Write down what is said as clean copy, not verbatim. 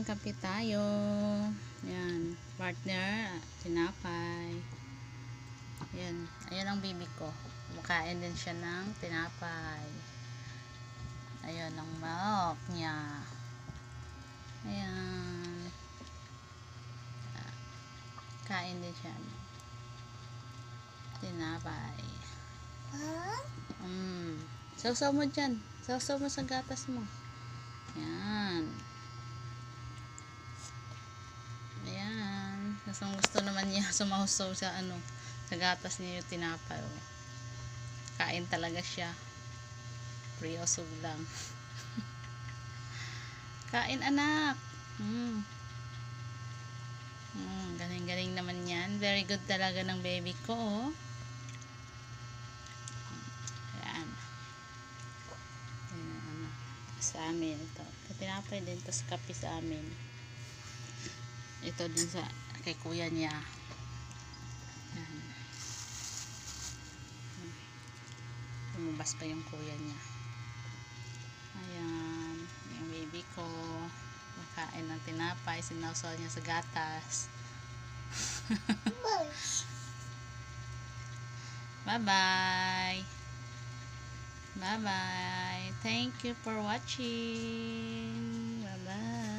kape tayo. Yan, partner, tinapay. Yan, ayan ang bibi ko. Makain din siya ng tinapay. Ayan ang milk niya. Ayan. Kain din siya. Tinapay. Sausaw mo dyan. Sausaw mo sa gatas mo. Yan. Ayan. Gusto naman niya sumahusaw sa sa gatas niya yung tinapay. Kain talaga siya. Priosog lang. Kain anak. Galing-galing naman yan. Very good talaga ng baby ko. Ayan. Sa amin ito. Tinapay din to sa kape sa amin. Ito din sa kay kuya niya. Ayan. Lumabas pa yung kuya niya. Ayan. Yung baby ko. Makain ng tinapay. Sinawsaw niya sa gatas. Bye-bye. Bye-bye. Thank you for watching. Bye-bye.